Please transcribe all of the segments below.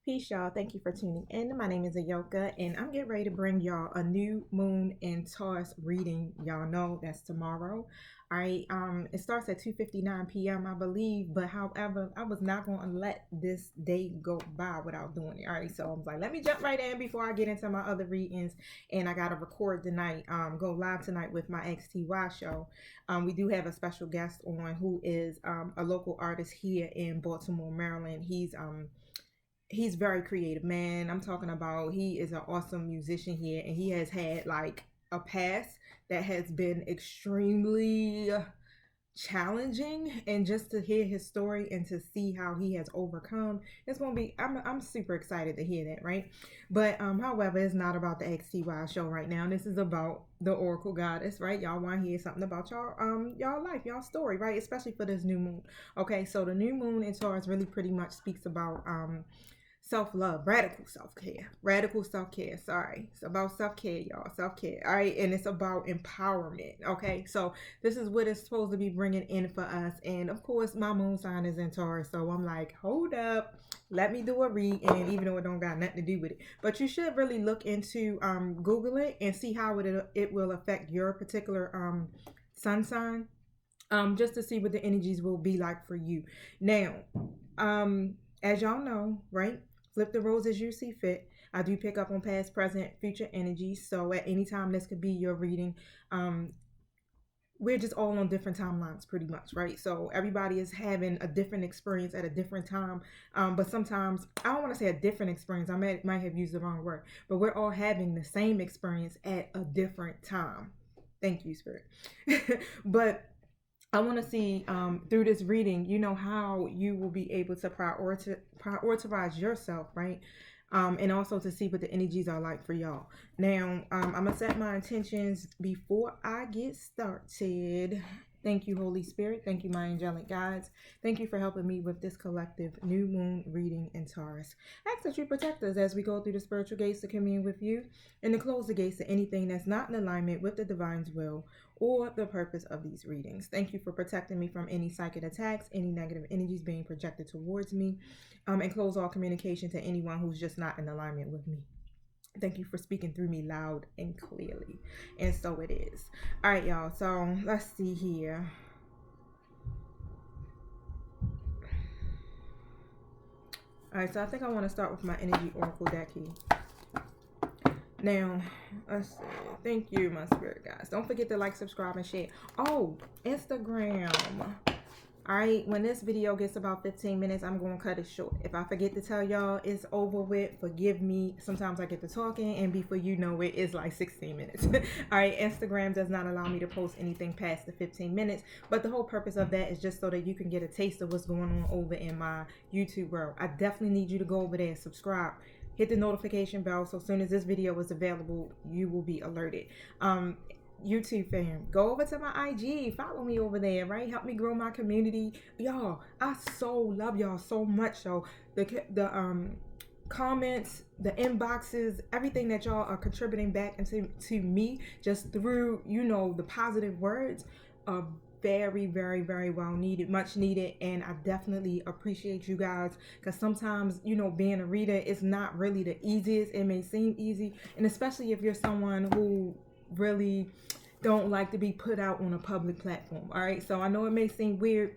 Peace, y'all. Thank you for tuning in. My name is Ayoka, and I'm getting ready to bring y'all a new moon and Taurus reading. Y'all know that's tomorrow. All right. It starts at 2:59 p.m. I believe, but however, I was not going to let this day go by without doing it. All right. So I was like, let me jump right in before I get into my other readings, and I gotta record tonight. Go live tonight with my XTY show. We do have a special guest on who is a local artist here in Baltimore, Maryland. He's very creative, man. I'm talking about he is an awesome musician here, and he has had like a past that has been extremely challenging, and just to hear his story and to see how he has overcome, it's gonna be I'm super excited to hear that, right? But however, it's not about the XTY show right now. This is about the Oracle Goddess, right? Y'all want to hear something about y'all life, y'all story, right? Especially for this new moon. Okay, so the new moon in Taurus really pretty much speaks about self-love, radical self-care. Sorry, it's about self-care, y'all. Self-care. All right, and it's about empowerment. Okay, so this is what it's supposed to be bringing in for us. And of course, my moon sign is in Taurus, so I'm like, hold up, let me do a read. And even though it don't got nothing to do with it, but you should really look into Google it and see how it will affect your particular sun sign, just to see what the energies will be like for you. Now, as y'all know, right? Flip the roles as you see fit. I do pick up on past, present, future energies. So at any time, this could be your reading. We're just all on different timelines, pretty much, right? So everybody is having a different experience at a different time. But sometimes, I don't want to say a different experience. I might have used the wrong word. But we're all having the same experience at a different time. Thank you, Spirit. But I want to see through this reading, how you will be able to prioritize yourself, right? And also to see what the energies are like for y'all. Now, I'm going to set my intentions before I get started. Thank you, Holy Spirit. Thank you, my angelic guides. Thank you for helping me with this collective new moon reading in Taurus. I ask that you protect us as we go through the spiritual gates to commune with you, and to close the gates to anything that's not in alignment with the divine's will or the purpose of these readings. Thank you for protecting me from any psychic attacks, any negative energies being projected towards me, and close all communication to anyone who's just not in alignment with me. Thank you for speaking through me loud and clearly. And so it is. All right, y'all. So let's see here. All right, so I think I want to start with my energy oracle deck here. Now, let's see. Thank you, my spirit guys. Don't forget to like, subscribe, and share. Oh, Instagram. All right, when this video gets about 15 minutes, I'm going to cut it short. If I forget to tell y'all it's over with, forgive me. Sometimes I get to talking, and before you know it, it's like 16 minutes. All right, Instagram does not allow me to post anything past the 15 minutes, but the whole purpose of that is just so that you can get a taste of what's going on over in my YouTube world. I definitely need you to go over there, subscribe, hit the notification bell, so as soon as this video is available, you will be alerted. YouTube fam, go over to my IG, follow me over there, right? Help me grow my community. Y'all, I so love y'all so much. So the comments, the inboxes, everything that y'all are contributing back into to me just through, the positive words are very, very, very well needed, much needed. And I definitely appreciate you guys, because sometimes, being a reader is not really the easiest. It may seem easy, and especially if you're someone who really don't like to be put out on a public platform. All right, so I know it may seem weird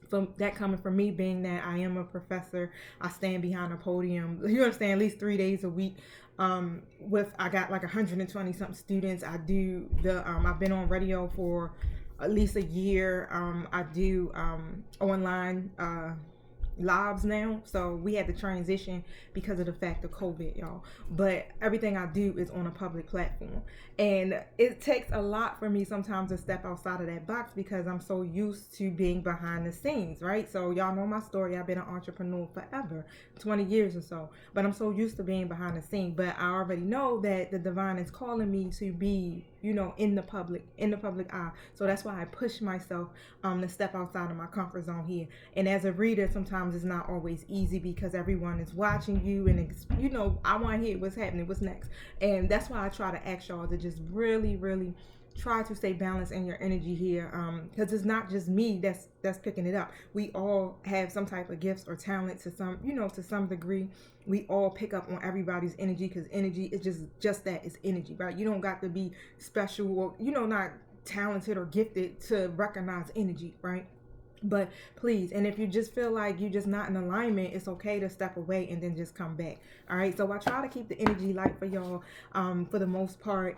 from that coming from me, being that I am a professor. I stand behind a podium, you understand, at least 3 days a week. I got like 120 something students. I do I've been on radio for at least a year. I do online lives now, so we had to transition because of the fact of COVID, y'all. But everything I do is on a public platform, and it takes a lot for me sometimes to step outside of that box, because I'm so used to being behind the scenes, right? So y'all know my story. I've been an entrepreneur forever, 20 years or so, but I'm so used to being behind the scene. But I already know that the divine is calling me to be, in the public eye. So that's why I push myself to step outside of my comfort zone here. And as a reader, sometimes it's not always easy, because everyone is watching you, and I want to hear what's happening, what's next. And that's why I try to ask y'all to just really, really try to stay balanced in your energy here, because it's not just me that's picking it up. We all have some type of gifts or talent to some, to some degree. We all pick up on everybody's energy, because energy is just that, it's energy, right? You don't got to be special or not talented or gifted to recognize energy, right? But please, and if you just feel like you're just not in alignment, it's okay to step away and then just come back. All right, so I try to keep the energy light for y'all, for the most part.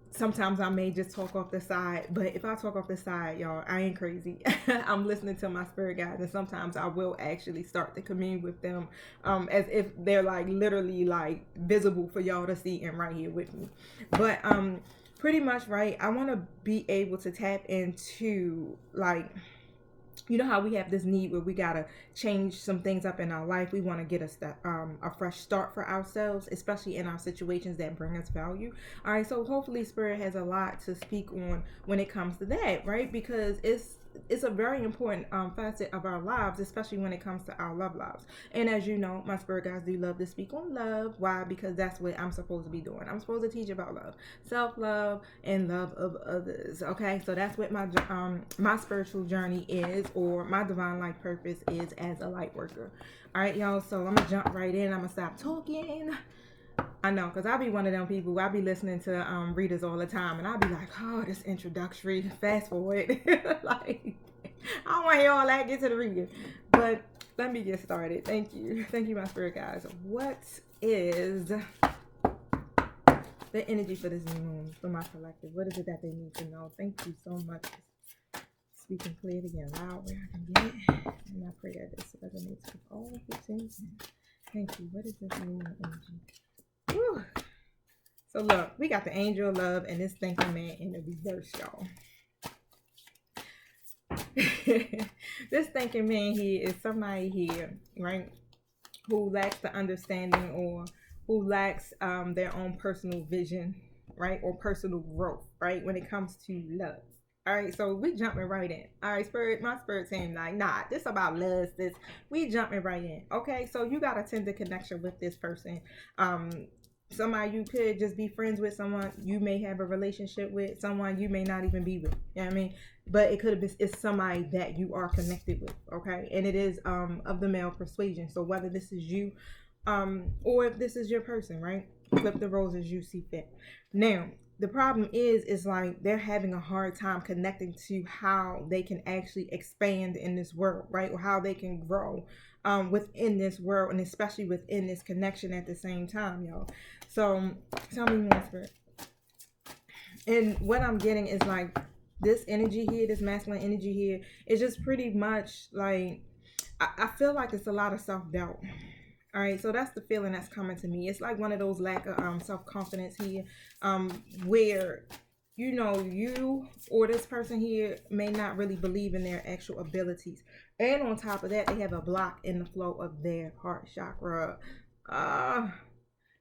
Sometimes I may just talk off the side, but if I talk off the side, y'all, I ain't crazy. I'm listening to my spirit guides, and sometimes I will actually start to commune with them, as if they're like literally like visible for y'all to see and right here with me. But pretty much, right, I want to be able to tap into, like, how we have this need where we gotta change some things up in our life. We want to get a fresh start for ourselves, especially in our situations that bring us value. All right, so hopefully Spirit has a lot to speak on when it comes to that, right? Because it's a very important facet of our lives, especially when it comes to our love lives. And as you know, my spirit guys do love to speak on love. Why? Because that's what I'm supposed to be doing. I'm supposed to teach about love, self-love, and love of others. Okay, so that's what my spiritual journey is, or my divine life purpose is, as a light worker. All right, y'all, so I'm gonna jump right in. I'm gonna stop talking. I know, because I be one of them people, I be listening to readers all the time, and I be like, oh, this introductory, fast forward. Like, I don't want to hear all that, get to the reading. But let me get started. Thank you, my spirit guys. What is the energy for this new moon, for my collective? What is it that they need to know? Thank you so much. Speaking clear again, loud where I can get it. And I pray that this resonates with all of the things. Thank you. What is this new moon energy? Whew. So look, we got the angel of love and this thinking man in the reverse, y'all. This thinking man here is somebody here, right, who lacks the understanding, or who lacks their own personal vision, right, or personal growth, right, when it comes to love. All right, so we jumping right in. All right, my spirit saying like, nah, this about love. We jumping right in. Okay, so you got a tender connection with this person. Somebody you could just be friends with, someone you may have a relationship with, someone you may not even be with. You know what I mean? But it could have been, it's somebody that you are connected with. Okay, and it is of the male persuasion. So whether this is you, or if this is your person, right? Flip the roles as you see fit. Now, the problem is like they're having a hard time connecting to how they can actually expand in this world, right? Or how they can grow within this world, and especially within this connection at the same time, y'all. So tell me more, Spirit. And what I'm getting is like this energy here, this masculine energy here, is just pretty much like, I feel like it's a lot of self-doubt. All right, so that's the feeling that's coming to me. It's like one of those lack of self-confidence here, where you or this person here may not really believe in their actual abilities, and on top of that, they have a block in the flow of their heart chakra.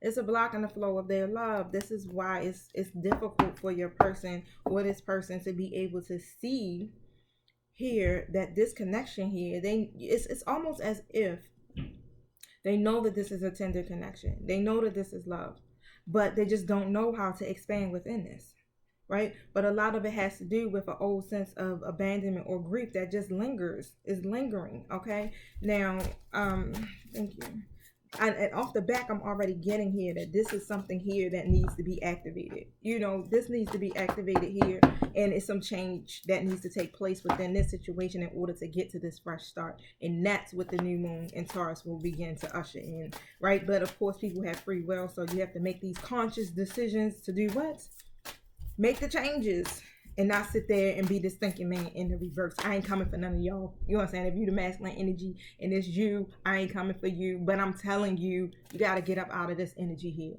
It's a block in the flow of their love. This is why it's difficult for your person or this person to be able to see here that this connection here, it's almost as if they know that this is a tender connection. They know that this is love, but they just don't know how to expand within this, right? But a lot of it has to do with an old sense of abandonment or grief that just is lingering, okay? Now, thank you. And off the back, I'm already getting here that this is something here that needs to be activated. This needs to be activated here, and it's some change that needs to take place within this situation in order to get to this fresh start. And that's what the new moon in Taurus will begin to usher in, right? But of course, people have free will, so you have to make these conscious decisions to do what? Make the changes. And not sit there and be this thinking man in the reverse. I ain't coming for none of y'all. You know what I'm saying? If you the masculine energy and it's you, I ain't coming for you. But I'm telling you, you got to get up out of this energy here.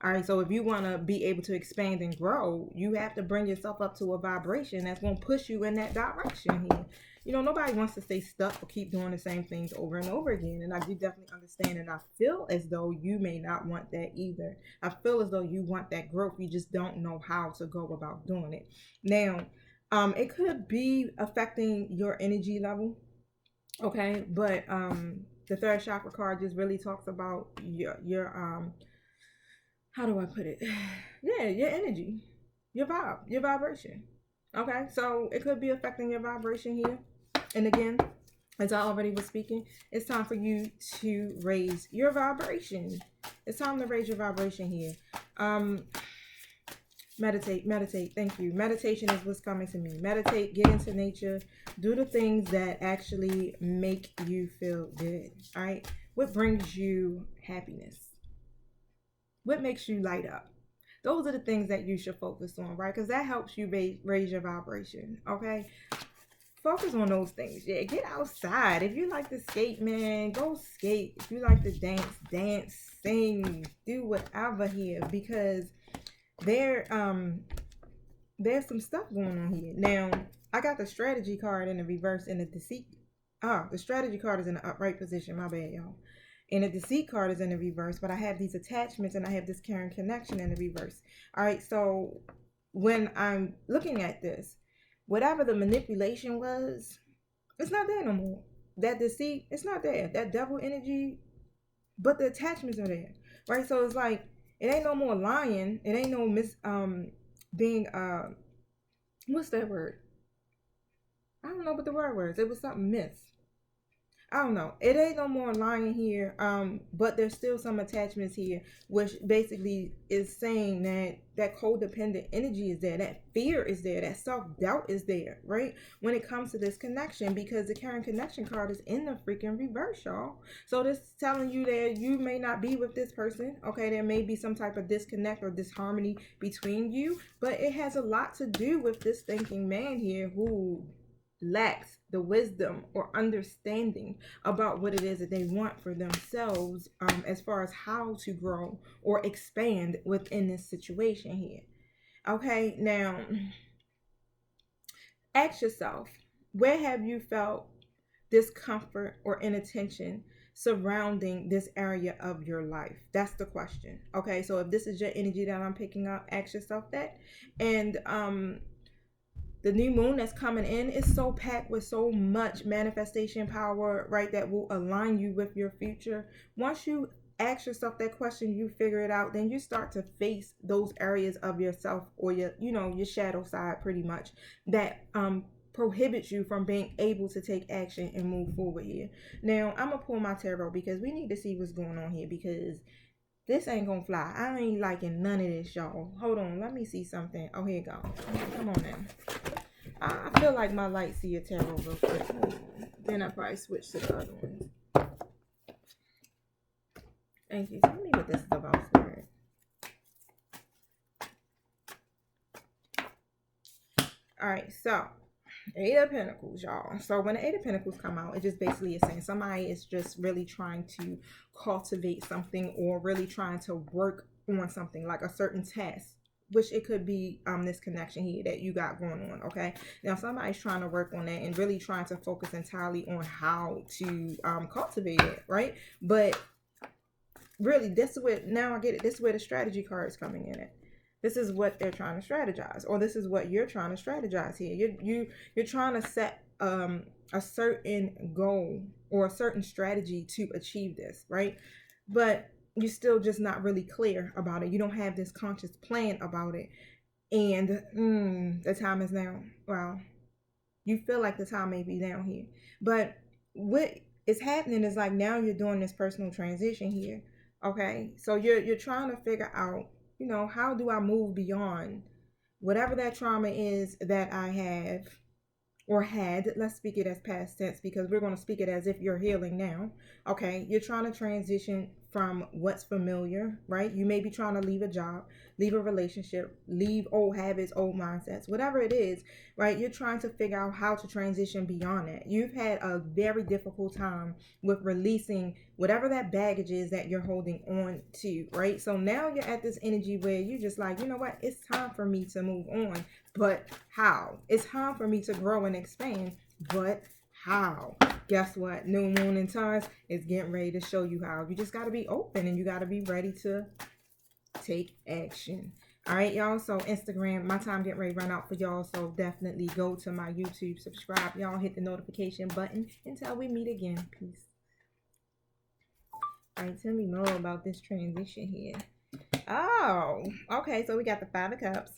All right, so if you want to be able to expand and grow, you have to bring yourself up to a vibration that's going to push you in that direction here. Nobody wants to stay stuck or keep doing the same things over and over again. And I do definitely understand, and I feel as though you may not want that either. I feel as though you want that growth. You just don't know how to go about doing it. Now, it could be affecting your energy level, okay? But the third chakra card just really talks about your how do I put it? Yeah, your energy. your vibe, your vibration. Okay, so it could be affecting your vibration here. And again, as I already was speaking, it's time for you to raise your vibration. It's time to raise your vibration here. Um, Meditate, meditate. Thank you. Meditation is what's coming to me. Meditate, get into nature, do the things that actually make you feel good. All right. What brings you happiness? What makes you light up? Those are the things that you should focus on, right? Because that helps you raise your vibration. Okay. Focus on those things. Yeah, get outside. If you like to skate, man, go skate. If you like to dance, dance, sing, do whatever here, because there there's some stuff going on here. Now, I got the strategy card in the reverse and the deceit. The strategy card is in the upright position. My bad, y'all. And the deceit card is in the reverse, but I have these attachments and I have this caring connection in the reverse. All right, so when I'm looking at this, whatever the manipulation was, it's not there no more. That deceit, it's not there. That devil energy, but the attachments are there, right? So it's like it ain't no more lying. It ain't no being what's that word? I don't know what the word was. It was something myth. I don't know. It ain't no more lying here. But there's still some attachments here, which basically is saying that that codependent energy is there, that fear is there, that self-doubt is there, right? When it comes to this connection, because the Caring Connection card is in the freaking reverse, y'all. So this is telling you that you may not be with this person. Okay, there may be some type of disconnect or disharmony between you, but it has a lot to do with this thinking man here who lacks the wisdom or understanding about what it is that they want for themselves, as far as how to grow or expand within this situation here. Okay, now ask yourself, where have you felt discomfort or inattention surrounding this area of your life? That's the question. Okay, so if this is your energy that I'm picking up, ask yourself that. And the new moon that's coming in is so packed with so much manifestation power, right? That will align you with your future. Once you ask yourself that question, you figure it out, then you start to face those areas of yourself or your shadow side pretty much that prohibits you from being able to take action and move forward here. Now, I'm gonna pull my tarot because we need to see what's going on here, because this ain't gonna fly. I ain't liking none of this, y'all. Hold on, let me see something. Oh, here you go. Come on now. I feel like my light seer tarot real quick. Then I probably switch to the other ones. Thank you. Tell me what this is about, Spirit. Alright, so Eight of Pentacles, y'all. So when the Eight of Pentacles come out, it just basically is saying somebody is just really trying to cultivate something or really trying to work on something, like a certain task, which it could be this connection here that you got going on. Okay, now somebody's trying to work on that and really trying to focus entirely on how to cultivate it, right? But really, this is where, now I get it, this is where the strategy card is coming in at. This is what they're trying to strategize, or this is what you're trying to strategize here. You're trying to set a certain goal or a certain strategy to achieve this, right? But you're still just not really clear about it. You don't have this conscious plan about it, and the time is now. Wow, you feel like the time may be down here, but what is happening is like now you're doing this personal transition here. Okay, so you're trying to figure out, how do I move beyond whatever that trauma is that I have or had. Let's speak it as past tense because we're going to speak it as if you're healing now. Okay, you're trying to transition from what's familiar, right? You may be trying to leave a job, leave a relationship, leave old habits, old mindsets, whatever it is, right? You're trying to figure out how to transition beyond that. You've had a very difficult time with releasing whatever that baggage is that you're holding on to, right? So now you're at this energy where you're just like, you know what? It's time for me to move on. But how? It's time for me to grow and expand. But how? Guess what? New moon in Taurus is getting ready to show you how. You just got to be open and you got to be ready to take action. All right, y'all. So Instagram, my time getting ready to run out for y'all. So definitely go to my YouTube, subscribe, y'all, hit the notification button until we meet again. Peace. All right, tell me more about this transition here. Oh, okay. So we got the Five of Cups.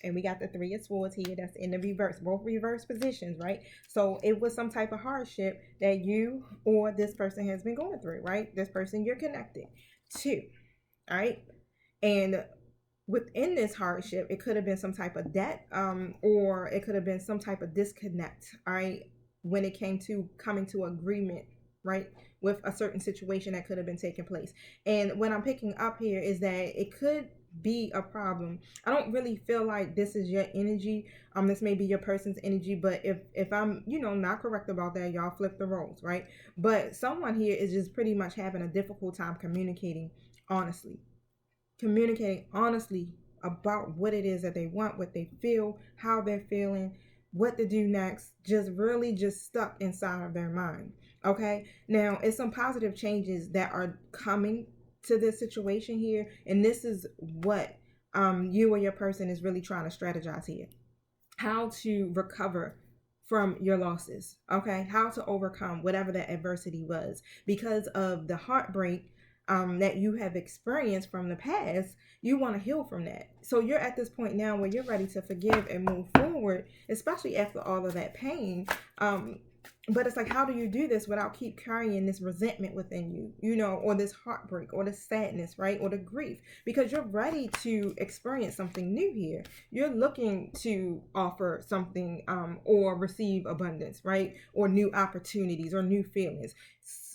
And we got the Three of Swords here. That's in the reverse, both reverse positions, right? So it was some type of hardship that you or this person has been going through, right? This person you're connected to, all right? And within this hardship, it could have been some type of debt, or it could have been some type of disconnect, all right, when it came to coming to agreement, right, with a certain situation that could have been taking place. And what I'm picking up here is that it could be a problem. I don't really feel like this is your energy. This may be your person's energy, but if I'm, not correct about that, y'all flip the roles, right? But someone here is just pretty much having a difficult time honestly communicating honestly about what it is that they want, what they feel, how they're feeling, what to do next, just really just stuck inside of their mind. Okay, now it's some positive changes that are coming to this situation here, and this is what you or your person is really trying to strategize here: how to recover from your losses. Okay, how to overcome whatever that adversity was because of the heartbreak that you have experienced from the past. You want to heal from that. So you're at this point now where you're ready to forgive and move forward, especially after all of that pain. But it's like, how do you do this without keep carrying this resentment within you, or this heartbreak or the sadness, right? Or the grief, because you're ready to experience something new here. You're looking to offer something, or receive abundance, right? Or new opportunities or new feelings.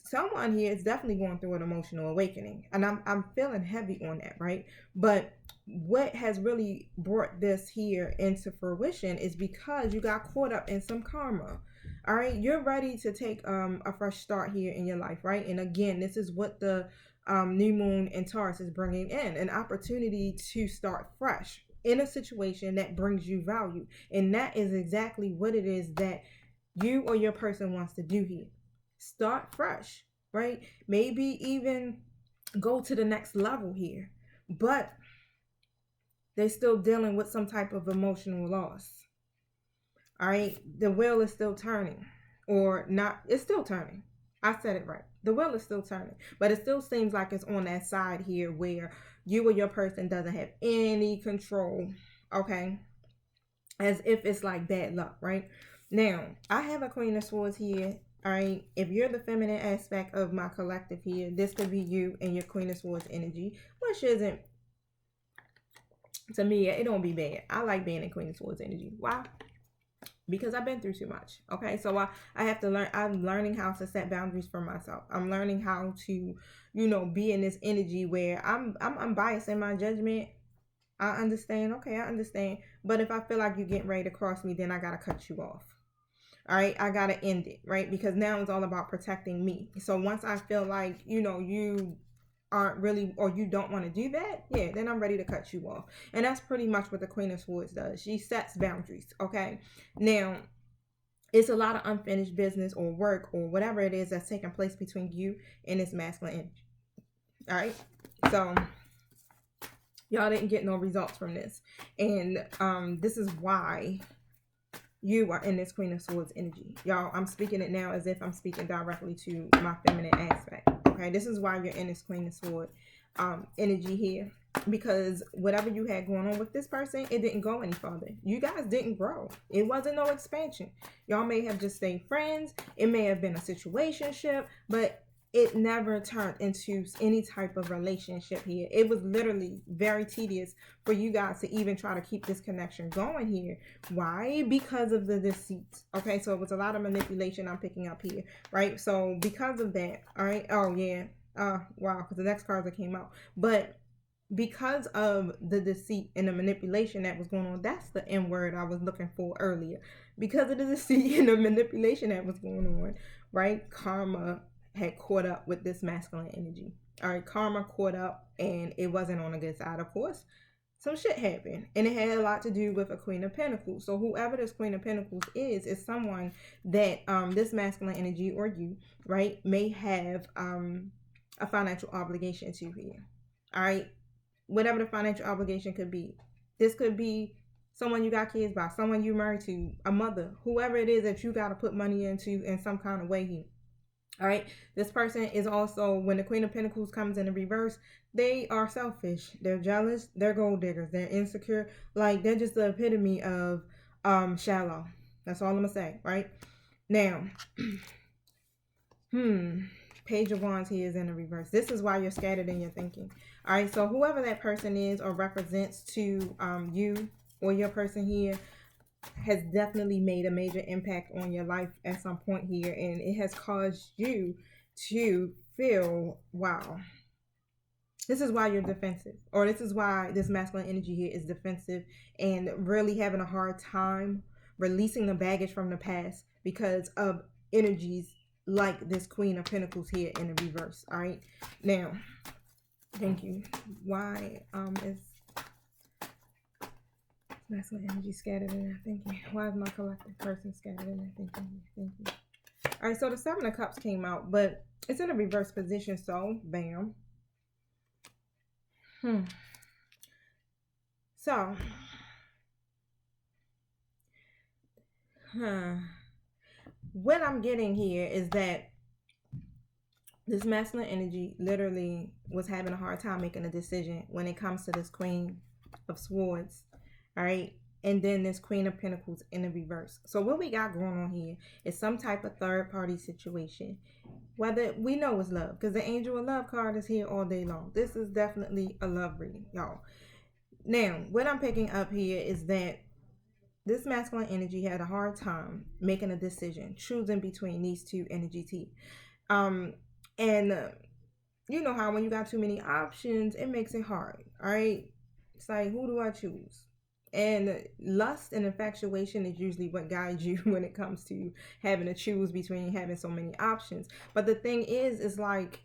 Someone here is definitely going through an emotional awakening, and I'm feeling heavy on that, right? But what has really brought this here into fruition is because you got caught up in some karma. All right, you're ready to take a fresh start here in your life, right? And again, this is what the new moon in Taurus is bringing in: an opportunity to start fresh in a situation that brings you value. And that is exactly what it is that you or your person wants to do here: start fresh, right? Maybe even go to the next level here, but they're still dealing with some type of emotional loss. All right, the wheel is still turning, or not, it's still turning. I said it right. The wheel is still turning, but it still seems like it's on that side here where you or your person doesn't have any control, okay? As if it's like bad luck, right? Now, I have a Queen of Swords here. All right, if you're the feminine aspect of my collective here, this could be you and your Queen of Swords energy, which isn't, to me, it don't be bad. I like being in Queen of Swords energy. Why? Because I've been through too much. Okay, so I have to learn. I'm learning how to set boundaries for myself. I'm learning how to, be in this energy where I'm biased in my judgment. I understand. Okay, I understand. But if I feel like you're getting ready to cross me, then I gotta cut you off. All right, I gotta end it, right? Because now it's all about protecting me. So once I feel like you aren't really, or you don't want to do that, yeah, then I'm ready to cut you off. And that's pretty much what the Queen of Swords does. She sets boundaries. Okay, now it's a lot of unfinished business or work or whatever it is that's taking place between you and this masculine energy. All right, so y'all didn't get no results from this, and this is why you are in this Queen of Swords energy. Y'all, I'm speaking it now as if I'm speaking directly to my feminine aspect. Okay, this is why you're in this Queen of Swords energy here, because whatever you had going on with this person, it didn't go any further. You guys didn't grow. It wasn't no expansion. Y'all may have just stayed friends. It may have been a situationship, but it never turned into any type of relationship here. It was literally very tedious for you guys to even try to keep this connection going here. Why? Because of the deceit. Okay, so it was a lot of manipulation I'm picking up here, right? So because of that, all right. Oh yeah. Wow, because the next cards that came out. But because of the deceit and the manipulation that was going on, that's the N word I was looking for earlier. Because of the deceit and the manipulation that was going on, right? Karma had caught up with this masculine energy. All right, karma caught up, and it wasn't on a good side, of course. Some shit happened, and it had a lot to do with a Queen of Pentacles. So whoever this Queen of Pentacles is someone that this masculine energy, or you, right, may have a financial obligation to here. All right, whatever the financial obligation could be. This could be someone you got kids by, someone you married to, a mother, whoever it is that you got to put money into in some kind of way here. All right. This person is also, when the Queen of Pentacles comes in the reverse, they are selfish. They're jealous. They're gold diggers. They're insecure. Like, they're just the epitome of shallow. That's all I'm gonna say. Right now, Page of Wands here is in the reverse. This is why you're scattered in your thinking. All right. So whoever that person is or represents to you or your person here has definitely made a major impact on your life at some point here, and it has caused you to feel, wow, this is why you're defensive, or this is why this masculine energy here is defensive and really having a hard time releasing the baggage from the past because of energies like this Queen of Pentacles here in the reverse. All right, now, thank you. Why is masculine energy scattered in there? Thank you. Why is my collective person scattered in there? Thank you. Thank you. All right, so the Seven of Cups came out, but it's in a reverse position, so bam. So, what I'm getting here is that this masculine energy literally was having a hard time making a decision when it comes to this Queen of Swords. All right. And then this Queen of Pentacles in the reverse. So what we got going on here is some type of third party situation. Whether we know it's love, because the Angel of Love card is here all day long. This is definitely a love reading, y'all. Now, what I'm picking up here is that this masculine energy had a hard time making a decision, choosing between these two energies here. And you know how when you got too many options, it makes it hard. All right. It's like, who do I choose? And lust and infatuation is usually what guides you when it comes to having to choose between having so many options. But the thing is like,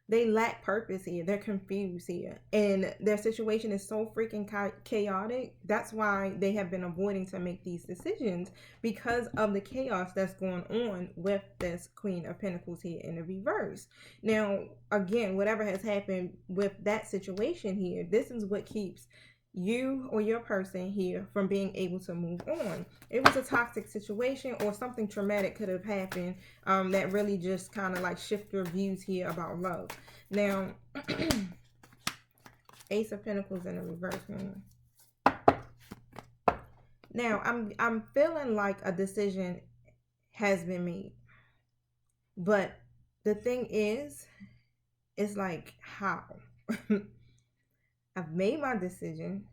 they lack purpose here. They're confused here. And their situation is so freaking chaotic. That's why they have been avoiding to make these decisions, because of the chaos that's going on with this Queen of Pentacles here in the reverse. Now, again, whatever has happened with that situation here, this is what keeps you or your person here from being able to move on. It was a toxic situation, or something traumatic could have happened that really just kind of like shift your views here about love. Now, Ace of Pentacles in the reverse. Now, I'm feeling like a decision has been made, but the thing is, it's like, how? I've made my decision,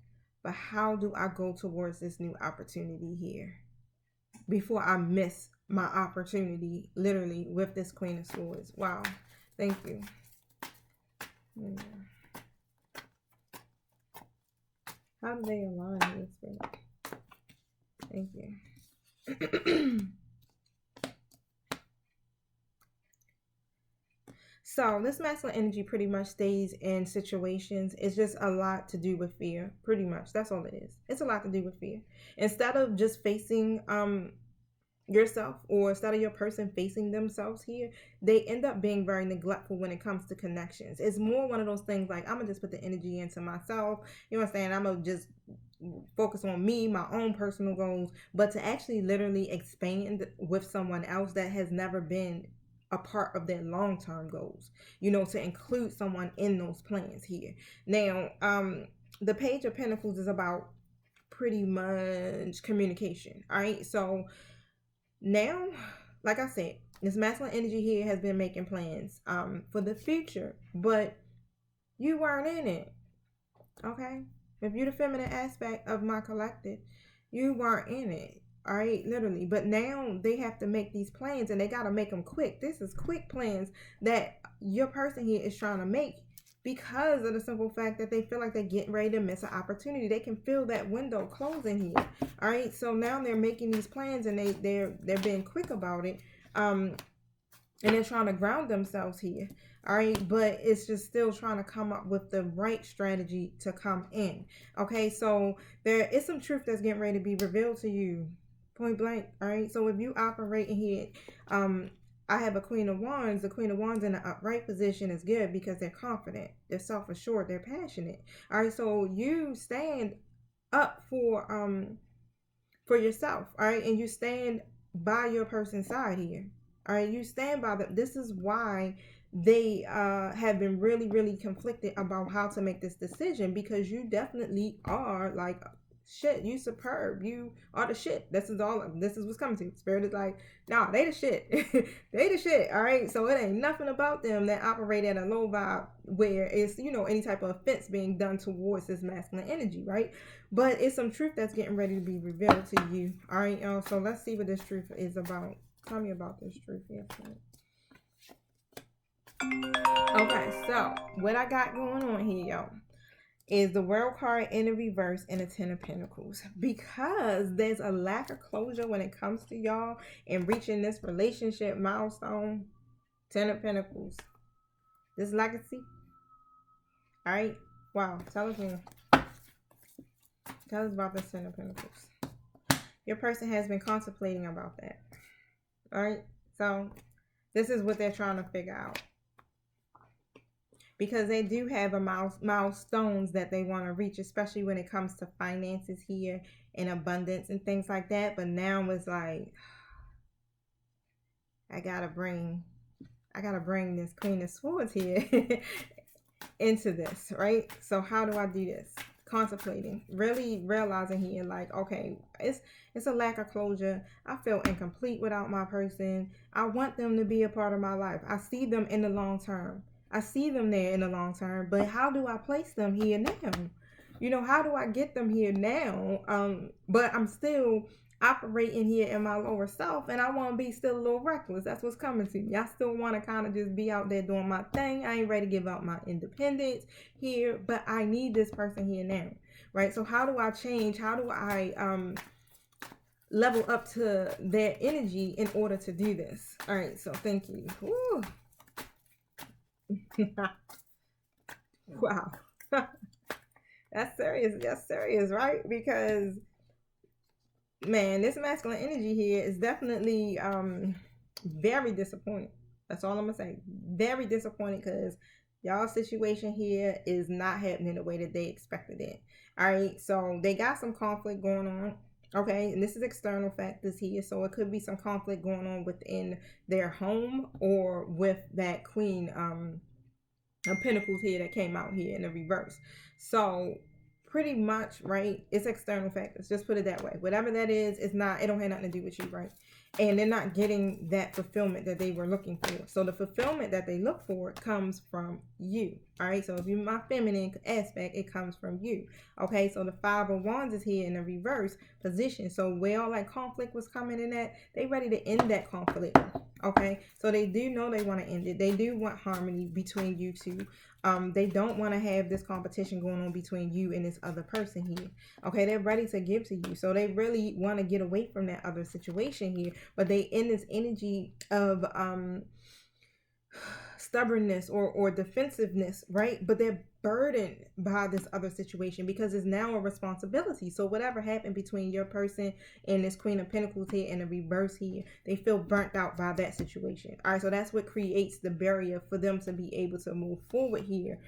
but how do I go towards this new opportunity here before I miss my opportunity, literally, with this Queen of Swords? Wow. Thank you. Yeah. How do they align this? Thank you. So this masculine energy pretty much stays in situations. It's just a lot to do with fear. Pretty much. That's all it is. It's a lot to do with fear. Instead of just facing yourself, or instead of your person facing themselves here, they end up being very neglectful when it comes to connections. It's more one of those things like, I'm gonna just put the energy into myself, you know what I'm saying, I'm gonna just focus on me, my own personal goals. But to actually literally expand with someone else, that has never been a part of their long-term goals, you know, to include someone in those plans here. Now, the Page of Pentacles is about pretty much communication. All right, so now, like I said, this masculine energy here has been making plans for the future, but you weren't in it. Okay, if you're the feminine aspect of my collective, you weren't in it. All right, literally. But now they have to make these plans, and they got to make them quick. This is quick plans that your person here is trying to make, because of the simple fact that they feel like they're getting ready to miss an opportunity. They can feel that window closing here. All right, so now they're making these plans, and they're being quick about it, and they're trying to ground themselves here. All right, but it's just still trying to come up with the right strategy to come in. Okay, so there is some truth that's getting ready to be revealed to you, point blank. All right, so if you operate in here, I have a Queen of Wands. The Queen of Wands in the upright position is good because they're confident, they're self-assured, they're passionate. All right, so you stand up for yourself. All right, and you stand by your person's side here. All right, you stand by them. This is why they have been really, really conflicted about how to make this decision, because you definitely are like shit. You superb. You are the shit. This is all. This is what's coming to you. Spirit is like, nah, they the shit. They the shit. All right. So it ain't nothing about them that operate at a low vibe where it's, you know, any type of offense being done towards this masculine energy, right? But it's some truth that's getting ready to be revealed to you. All right, y'all. So let's see what this truth is about. Tell me about this truth here. Okay, so what I got going on here, y'all, is the World card in the reverse and the Ten of Pentacles. Because there's a lack of closure when it comes to y'all and reaching this relationship milestone. Ten of Pentacles. This legacy. All right. Wow. Tell us more. Tell us about the Ten of Pentacles. Your person has been contemplating about that. All right. So this is what they're trying to figure out. Because they do have a milestones that they want to reach, especially when it comes to finances here and abundance and things like that. But now it's like, I gotta bring this Queen of Swords here into this, right? So how do I do this? Contemplating, really realizing here, like, okay, it's a lack of closure. I feel incomplete without my person. I want them to be a part of my life. I see them in the long term. I see them there in the long term, but how do I place them here now? You know, how do I get them here now? But I'm still operating here in my lower self, and I want to be still a little reckless. That's what's coming to me. I still want to kind of just be out there doing my thing. I ain't ready to give up my independence here, but I need this person here now, right? So how do I change? How do I level up to their energy in order to do this? All right, so thank you. Woo. Wow. That's serious. That's serious, right? Because, man, this masculine energy here is definitely very disappointed. That's all I'm gonna say. Very disappointed, because y'all's situation here is not happening the way that they expected it. All right, so they got some conflict going on. Okay, and this is external factors here, so it could be some conflict going on within their home or with that Queen of Pentacles here that came out here in the reverse. So pretty much, right, it's external factors. Just put it that way. Whatever that is, it's not, it don't have nothing to do with you, right? And they're not getting that fulfillment that they were looking for. So the fulfillment that they look for comes from you. All right. So if you're my feminine aspect, it comes from you. Okay. So the Five of Wands is here in the reverse position. So where all that conflict was coming in at, they ready to end that conflict. Okay. So they do know they want to end it. They do want harmony between you two. They don't want to have this competition going on between you and this other person here. Okay, they're ready to give to you. So they really want to get away from that other situation here. But they in this energy of stubbornness or defensiveness, right? But they're burdened by this other situation because it's now a responsibility. So whatever happened between your person and this Queen of Pentacles here and the reverse here, they feel burnt out by that situation. All right, so that's what creates the barrier for them to be able to move forward here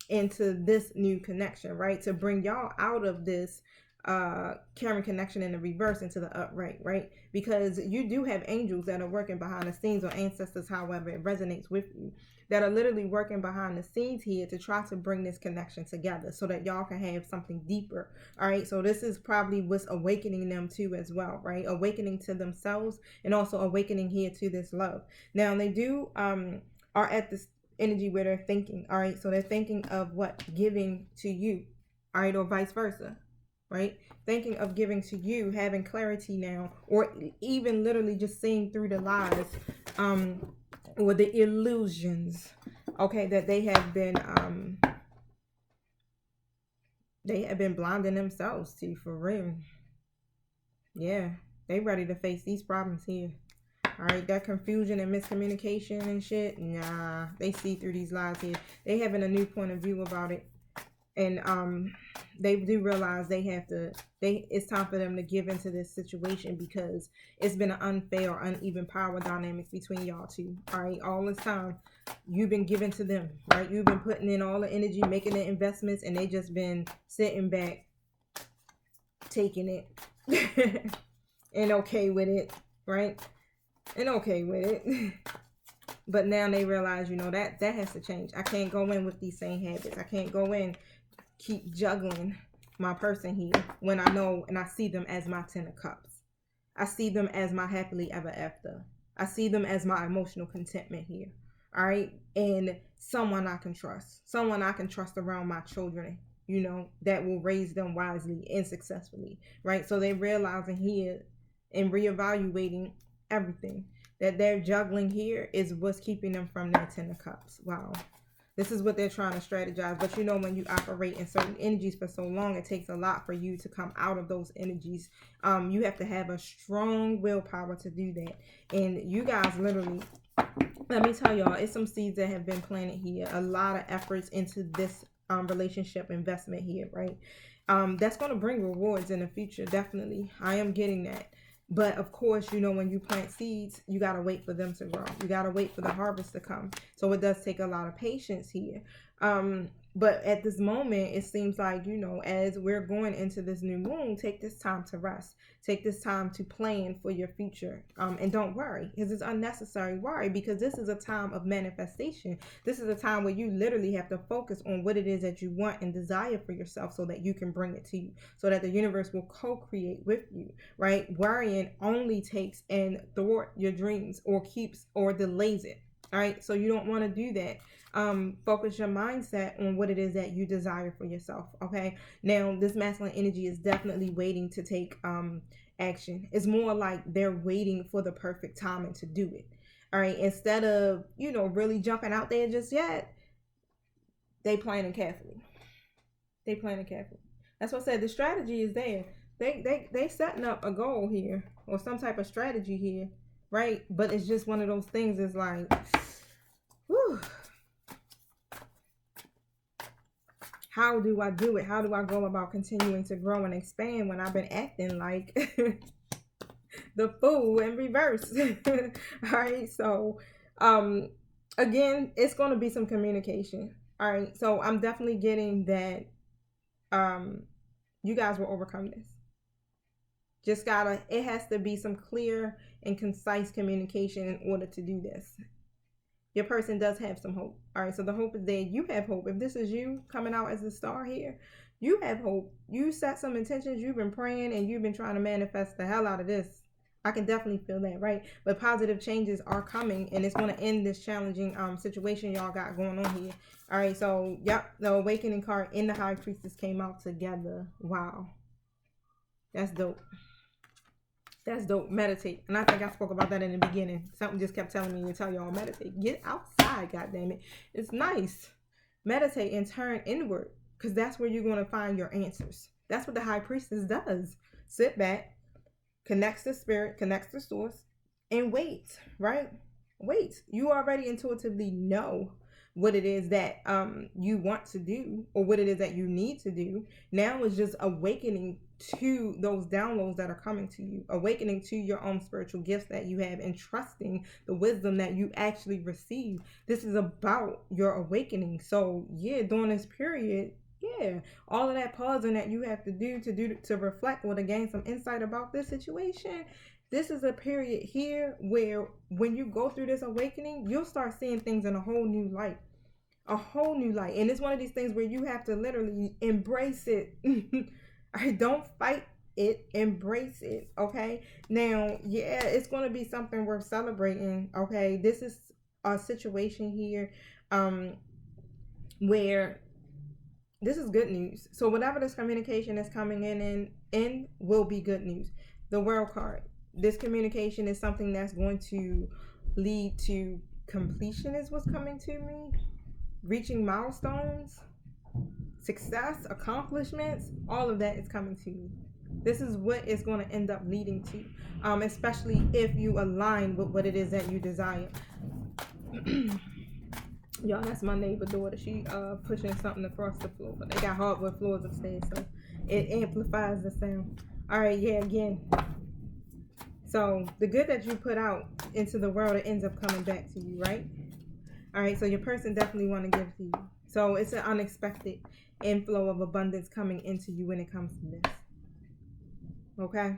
into this new connection, right? To bring y'all out of this carrying connection in the reverse into the upright, right? Because you do have angels that are working behind the scenes, or ancestors, however it resonates with you, that are literally working behind the scenes here to try to bring this connection together so that y'all can have something deeper. All right, so this is probably what's awakening them too as well, right? Awakening to themselves and also awakening here to this love. Now they do are at this energy where they're thinking, all right, so they're thinking of what? Giving to you, all right, or vice versa, right? Thinking of giving to you, having clarity now, or even literally just seeing through the lies or the illusions, okay, that they have been blinding themselves to, for real. Yeah, they ready to face these problems here. All right, that confusion and miscommunication and shit, nah, they see through these lies here. They having a new point of view about it. And they do realize it's time for them to give into this situation, because it's been an unfair or uneven power dynamics between y'all two. All right, all this time you've been giving to them, right? You've been putting in all the energy, making the investments, and they just been sitting back, taking it and okay with it, right? and okay with it. But now they realize, that has to change. I can't go in with these same habits. I can't go in, keep juggling my person here when I know and I see them as my 10 of cups. I see them as my happily ever after. I see them as my emotional contentment here. All right. And someone I can trust. Someone I can trust around my children, that will raise them wisely and successfully. Right. So they realizing here and reevaluating everything that they're juggling here is what's keeping them from their 10 of cups. Wow. This is what they're trying to strategize. But when you operate in certain energies for so long, it takes a lot for you to come out of those energies. You have to have a strong willpower to do that. And you guys literally, let me tell y'all, it's some seeds that have been planted here. A lot of efforts into this relationship investment here, right? That's going to bring rewards in the future. Definitely. I am getting that. But of course, when you plant seeds, you got to wait for them to grow. You got to wait for the harvest to come. So it does take a lot of patience here. But at this moment, it seems like, as we're going into this new moon, take this time to rest. Take this time to plan for your future. And don't worry, because it's unnecessary worry, because this is a time of manifestation. This is a time where you literally have to focus on what it is that you want and desire for yourself so that you can bring it to you, so that the universe will co-create with you, right? Worrying only takes and thwart your dreams or keeps or delays it. All right. So you don't want to do that. Focus your mindset on what it is that you desire for yourself. Okay. Now, this masculine energy is definitely waiting to take action. It's more like they're waiting for the perfect timing to do it. All right. Instead of, really jumping out there just yet, they planning carefully. They planning carefully. That's what I said. The strategy is there. They setting up a goal here or some type of strategy here, right? But it's just one of those things. Is like, whew, how do I do it? How do I go about continuing to grow and expand when I've been acting like the fool in reverse? All right. So, again, it's going to be some communication. All right. So I'm definitely getting that. You guys will overcome this. Just it has to be some clear and concise communication in order to do this. Your person does have some hope. All right, so the hope is there. You have hope. If this is you coming out as the star here, you have hope. You set some intentions. You've been praying and you've been trying to manifest the hell out of this. I can definitely feel that, right? But positive changes are coming, and it's going to end this challenging situation y'all got going on here. All right, so, yep, the awakening card in the High Priestess came out together. Wow. That's dope. That's dope. Meditate. And I think I spoke about that in the beginning. Something just kept telling me to tell y'all meditate. Get outside, goddammit. It's nice. Meditate and turn inward, because that's where you're going to find your answers. That's what the High Priestess does. Sit back, connects to spirit, connects to source, and wait, right? Wait. You already intuitively know what it is that you want to do or what it is that you need to do. Now it's just awakening to those downloads that are coming to you, awakening to your own spiritual gifts that you have, and trusting the wisdom that you actually receive. This is about your awakening. So yeah, during this period, yeah, all of that pausing that you have to do to reflect or to gain some insight about this situation. This is a period here where when you go through this awakening, you'll start seeing things in a whole new light. A whole new light. And it's one of these things where you have to literally embrace it. Don't fight it, embrace it. Okay. Now, yeah, it's going to be something worth celebrating. Okay. This is a situation here where this is good news. So whatever this communication is coming in will be good news. The World card. This communication is something that's going to lead to completion is what's coming to me. Reaching milestones, success, accomplishments, all of that is coming to me. This is what it's going to end up leading to, especially if you align with what it is that you desire. Y'all, that's my neighbor daughter. She pushing something across the floor, but they got hardwood floors upstairs, so it amplifies the sound. All right, yeah, again. So the good that you put out into the world, it ends up coming back to you, right? All right, so your person definitely want to give to you. So it's an unexpected inflow of abundance coming into you when it comes to this. Okay?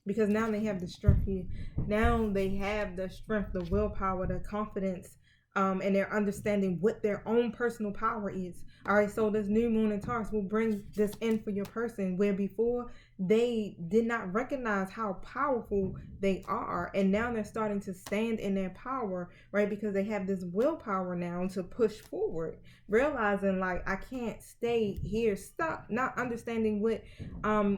because now they have the strength here. Now they have the strength, the willpower, the confidence, and they're understanding what their own personal power is. All right, so this new moon in Taurus will bring this in for your person, where before they did not recognize how powerful they are, and now they're starting to stand in their power, right? Because they have this willpower now to push forward, realizing like I can't stay here stuck, not understanding what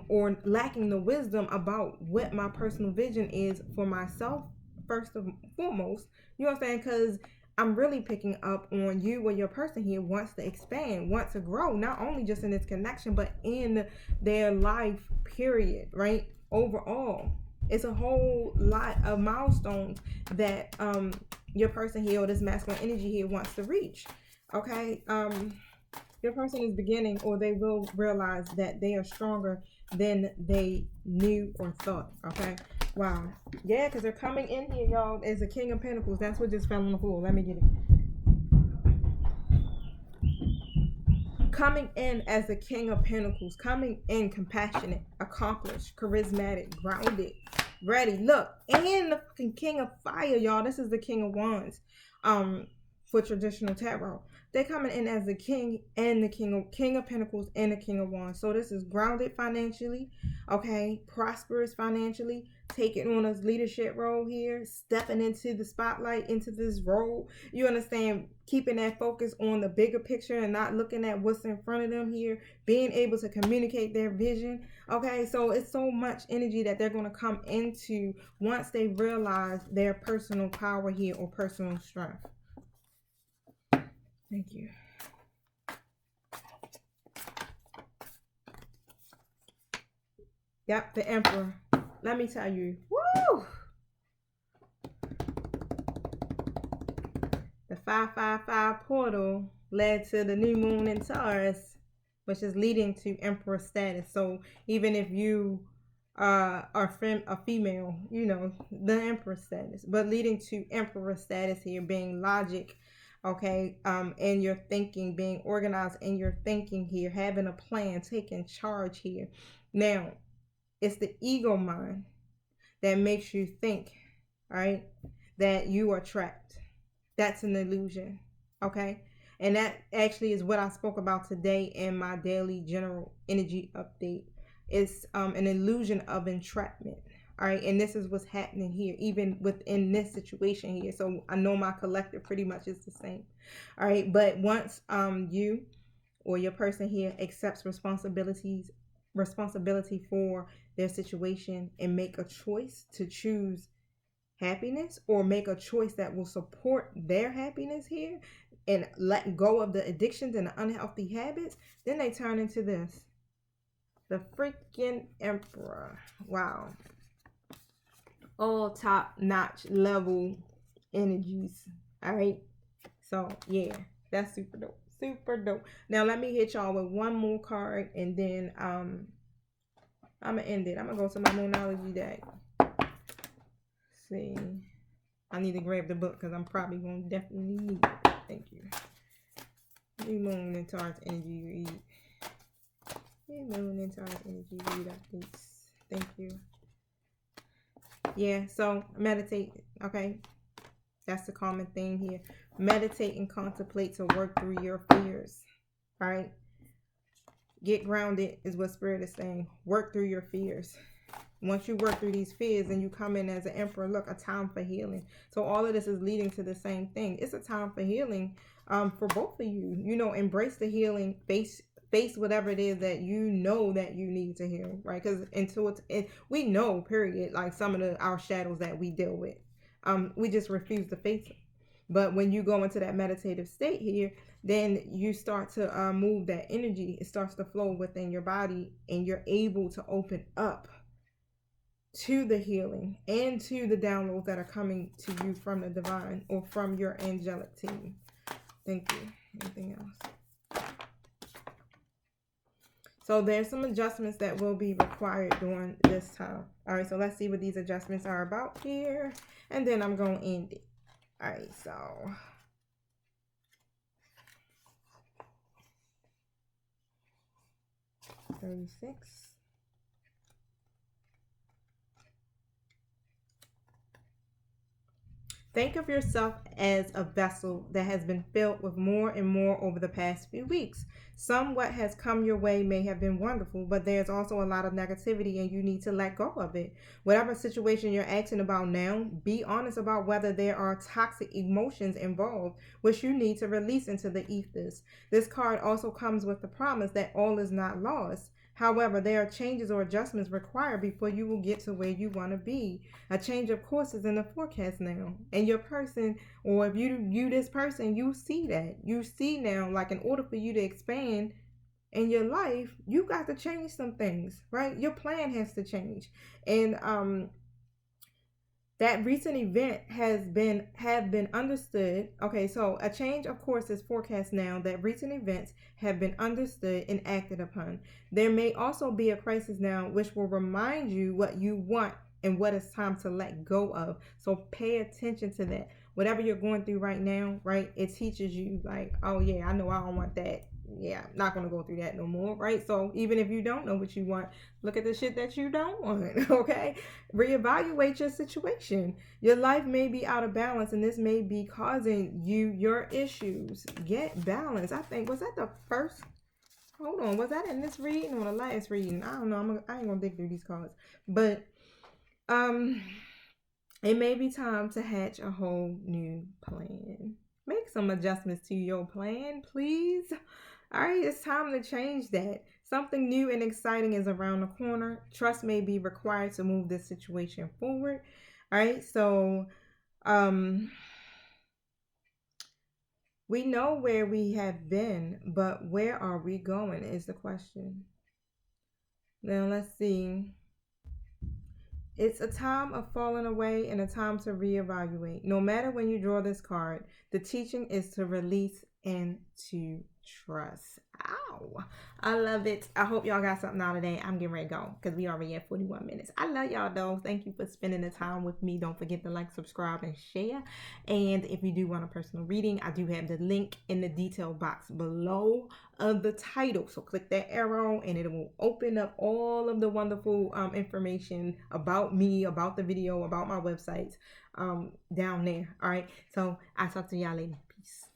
or lacking the wisdom about what my personal vision is for myself first and foremost. You know what I'm saying? Because I'm really picking up on you where your person here wants to expand, wants to grow, not only just in this connection, but in their life, period, right? Overall. It's a whole lot of milestones that your person here or this masculine energy here wants to reach. Okay. Your person is beginning, or they will realize that they are stronger than they knew or thought. Okay. Wow. Yeah, because they're coming in here, y'all, as a King of Pentacles. That's what just fell on the floor. Let me get it. Coming in as the King of Pentacles, coming in compassionate, accomplished, charismatic, grounded, ready. Look, and the fucking King of Fire, y'all. This is the King of Wands. For traditional tarot, they're coming in as the King and the King of Pentacles and the King of Wands. So this is grounded financially, okay, prosperous financially, taking on a leadership role here, stepping into the spotlight, into this role. You understand, keeping that focus on the bigger picture and not looking at what's in front of them here, being able to communicate their vision. Okay, so it's so much energy that they're going to come into once they realize their personal power here or personal strength. Thank you. Yep, the Emperor. Let me tell you. Woo! The 555 portal led to the new moon in Taurus, which is leading to Emperor status. So even if you are a female, you know, the Emperor status, but leading to Emperor status here, being logic, okay, and your thinking, being organized in your thinking here, having a plan, taking charge here. Now, it's the ego mind that makes you think, right, that you are trapped. That's an illusion, okay? And that actually is what I spoke about today in my daily general energy update. It's an illusion of entrapment. All right, and this is what's happening here, even within this situation here. So I know my collective pretty much is the same. All right, but once you or your person here accepts responsibility for their situation and make a choice to choose happiness, or make a choice that will support their happiness here and let go of the addictions and the unhealthy habits, then they turn into this, the freaking Emperor. Wow. All top notch level energies. All right, so yeah, that's super dope, super dope. Now let me hit y'all with one more card, and then I'm gonna end it. I'm gonna go to my Moonology deck. See, I need to grab the book because I'm probably gonna definitely need it. Thank you. New moon and Taurus energy read. New moon and Taurus energy read updates. Thank you. Yeah, so meditate, okay? That's the common theme here. Meditate and contemplate to work through your fears, right? Get grounded is what Spirit is saying. Work through your fears. Once you work through these fears and you come in as an Emperor, look, a time for healing. So all of this is leading to the same thing. It's a time for healing for both of you. You know, embrace the healing, face whatever it is that you know that you need to heal, right? Because we know, period, like some of our shadows that we deal with. We just refuse to face it. But when you go into that meditative state here, then you start to move that energy. It starts to flow within your body, and you're able to open up to the healing and to the downloads that are coming to you from the divine or from your angelic team. Thank you. Anything else? So there's some adjustments that will be required during this time. All right, so let's see what these adjustments are about here, and then I'm going to end it. All right, so $36. Think of yourself as a vessel that has been filled with more and more over the past few weeks. Some what has come your way may have been wonderful, but there's also a lot of negativity and you need to let go of it. Whatever situation you're asking about now, be honest about whether there are toxic emotions involved, which you need to release into the ethers. This card also comes with the promise that all is not lost. However, there are changes or adjustments required before you will get to where you want to be. A change of course is in the forecast now. And your person, or if you this person, you see that. You see now, like in order for you to expand in your life, you got to change some things, right? Your plan has to change. And that recent event have been understood. Okay, so a change of course is forecast now that recent events have been understood and acted upon. There may also be a crisis now which will remind you what you want and what it's time to let go of. So pay attention to that. Whatever you're going through right now, right? It teaches you like, oh yeah, I know I don't want that. Yeah, I'm not gonna go through that no more, right? So even if you don't know what you want, look at the shit that you don't want, okay? Reevaluate your situation. Your life may be out of balance and this may be causing you your issues. Get balance. I think, was that the first? Hold on, was that in this reading or the last reading? I don't know. I ain't gonna dig through these cards. But um it may be time to hatch a whole new plan. Make some adjustments to your plan, please. All right, it's time to change that. Something new and exciting is around the corner. Trust may be required to move this situation forward. All right, so we know where we have been, but where are we going is the question. Now let's see. It's a time of falling away and a time to reevaluate. No matter when you draw this card, the teaching is to release and to trust. Ow. I love it. I hope y'all got something out of that. I'm getting ready to go because we already at 41 minutes. I love y'all though. Thank you for spending the time with me. Don't forget to like, subscribe, and share. And if you do want a personal reading, I do have the link in the detail box below of the title. So click that arrow and it will open up all of the wonderful information about me, about the video, about my websites down there. All right. So I'll talk to y'all later. Peace.